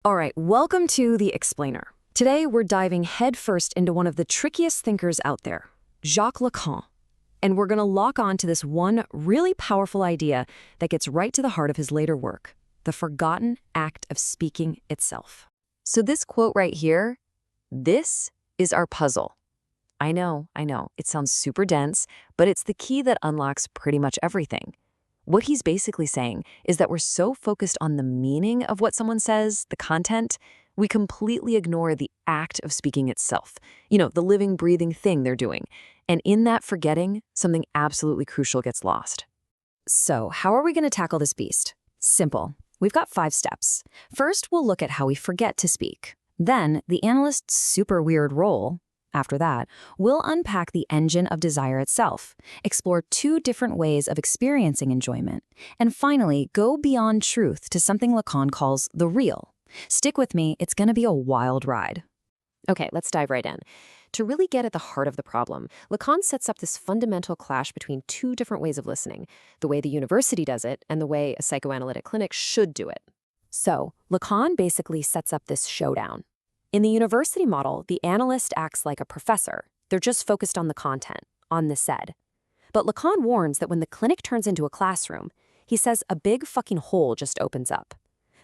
All right, welcome to The Explainer. Today, we're diving headfirst into one of the trickiest thinkers out there, Jacques Lacan. And we're going to lock on to this one really powerful idea that gets right to the heart of his later work, the forgotten act of speaking itself. So this quote right here, this is our puzzle. I know, it sounds super dense, but it's the key that unlocks pretty much everything. What he's basically saying is that we're so focused on the meaning of what someone says, the content, we completely ignore the act of speaking itself. The living, breathing thing they're doing. And in that forgetting, something absolutely crucial gets lost. So, how are we going to tackle this beast? Simple. We've got 5 steps. First, we'll look at how we forget to speak. Then, the analyst's super weird role. After that, we'll unpack the engine of desire itself, explore 2 different ways of experiencing enjoyment, and finally, go beyond truth to something Lacan calls the real. Stick with me, it's going to be a wild ride. Okay, let's dive right in. To really get at the heart of the problem, Lacan sets up this fundamental clash between 2 different ways of listening, the way the university does it and the way a psychoanalytic clinic should do it. So, Lacan basically sets up this showdown. In the university model, the analyst acts like a professor. They're just focused on the content, on the said. But Lacan warns that when the clinic turns into a classroom, he says a big fucking hole just opens up.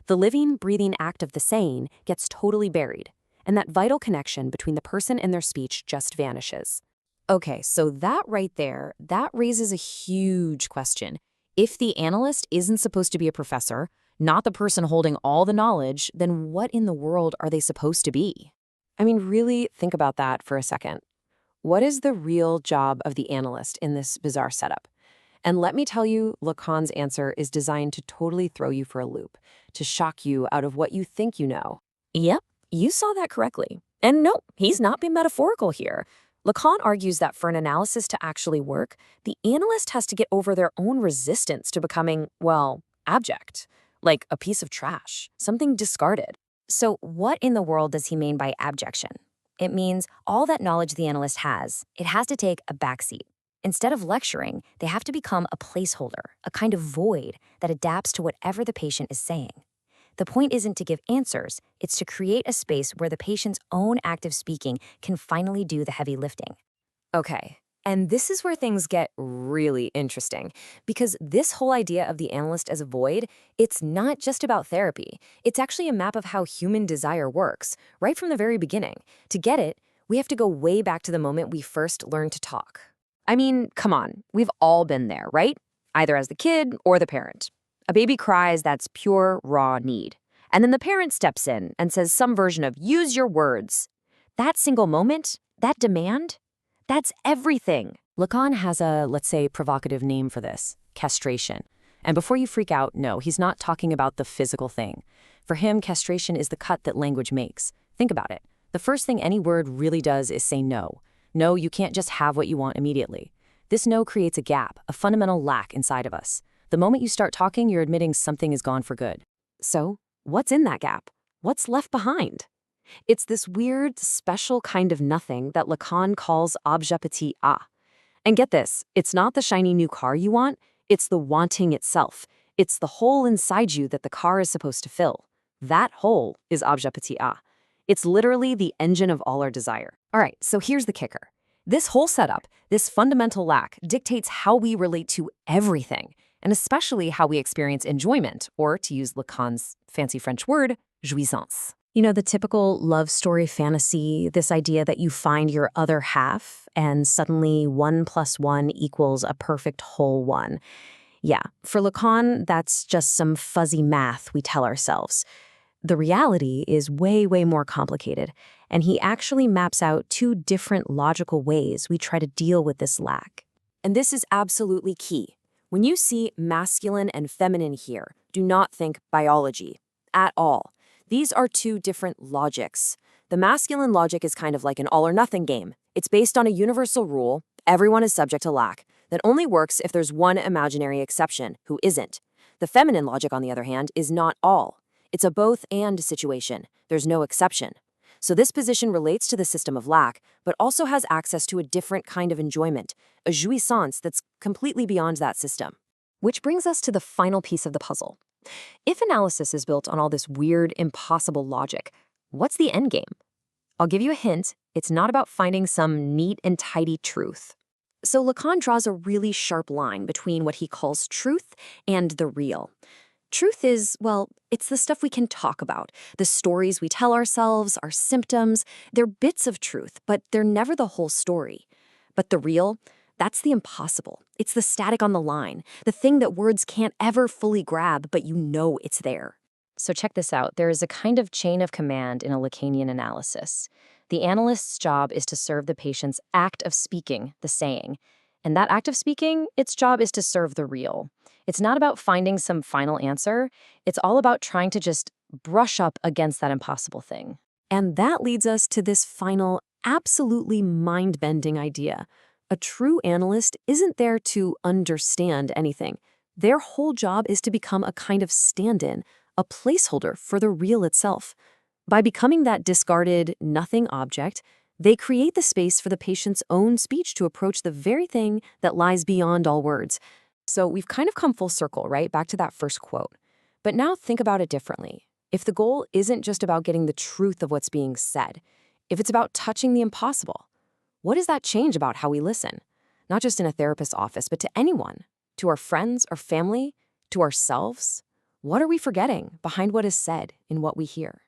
The living, breathing act of the saying gets totally buried, and that vital connection between the person and their speech just vanishes. Okay, so that right there, that raises a huge question. If the analyst isn't supposed to be a professor, not the person holding all the knowledge, then what in the world are they supposed to be? I mean, really think about that for a second. What is the real job of the analyst in this bizarre setup? And let me tell you, Lacan's answer is designed to totally throw you for a loop, to shock you out of what you think you know. Yep, you saw that correctly. And no, he's not being metaphorical here. Lacan argues that for an analysis to actually work, the analyst has to get over their own resistance to becoming, well, abject. Like a piece of trash, something discarded. So what in the world does he mean by abjection? It means all that knowledge the analyst has, it has to take a backseat. Instead of lecturing, they have to become a placeholder, a kind of void that adapts to whatever the patient is saying. The point isn't to give answers, it's to create a space where the patient's own act of speaking can finally do the heavy lifting. Okay. And this is where things get really interesting, because this whole idea of the analyst as a void, it's not just about therapy. It's actually a map of how human desire works, right from the very beginning. To get it, we have to go way back to the moment we first learned to talk. I mean, come on, we've all been there, right? Either as the kid or the parent. A baby cries, that's pure, raw need. And then the parent steps in and says some version of, use your words. That single moment, that demand, that's everything. Lacan has a, let's say, provocative name for this, castration. And before you freak out, no, he's not talking about the physical thing. For him, castration is the cut that language makes. Think about it. The first thing any word really does is say no. No, you can't just have what you want immediately. This no creates a gap, a fundamental lack inside of us. The moment you start talking, you're admitting something is gone for good. So, what's in that gap? What's left behind? It's this weird, special kind of nothing that Lacan calls objet petit a. And get this, it's not the shiny new car you want, it's the wanting itself. It's the hole inside you that the car is supposed to fill. That hole is objet petit a. It's literally the engine of all our desire. All right, so here's the kicker. This whole setup, this fundamental lack, dictates how we relate to everything, and especially how we experience enjoyment, or to use Lacan's fancy French word, jouissance. The typical love story fantasy, this idea that you find your other half and suddenly 1 + 1 equals a perfect whole one. Yeah, for Lacan, that's just some fuzzy math we tell ourselves. The reality is way, way more complicated, and he actually maps out 2 different logical ways we try to deal with this lack. And this is absolutely key. When you see masculine and feminine here, do not think biology at all. These are 2 different logics. The masculine logic is kind of like an all-or-nothing game. It's based on a universal rule, everyone is subject to lack, that only works if there's one imaginary exception, who isn't. The feminine logic, on the other hand, is not all. It's a both-and situation. There's no exception. So this position relates to the system of lack, but also has access to a different kind of enjoyment, a jouissance that's completely beyond that system. Which brings us to the final piece of the puzzle. If analysis is built on all this weird, impossible logic, what's the end game? I'll give you a hint. It's not about finding some neat and tidy truth. So Lacan draws a really sharp line between what he calls truth and the real. Truth is, well, it's the stuff we can talk about, the stories we tell ourselves, our symptoms. They're bits of truth, but they're never the whole story. But the real, that's the impossible. It's the static on the line, the thing that words can't ever fully grab, but you know it's there. So check this out. There is a kind of chain of command in a Lacanian analysis. The analyst's job is to serve the patient's act of speaking, the saying. And that act of speaking, its job is to serve the real. It's not about finding some final answer. It's all about trying to just brush up against that impossible thing. And that leads us to this final, absolutely mind-bending idea. A true analyst isn't there to understand anything. Their whole job is to become a kind of stand-in, a placeholder for the real itself. By becoming that discarded, nothing object, they create the space for the patient's own speech to approach the very thing that lies beyond all words. So we've kind of come full circle, right? Back to that first quote. But now think about it differently. If the goal isn't just about getting the truth of what's being said, if it's about touching the impossible, what does that change about how we listen? Not just in a therapist's office, but to anyone, to our friends or family, to ourselves. What are we forgetting behind what is said in what we hear?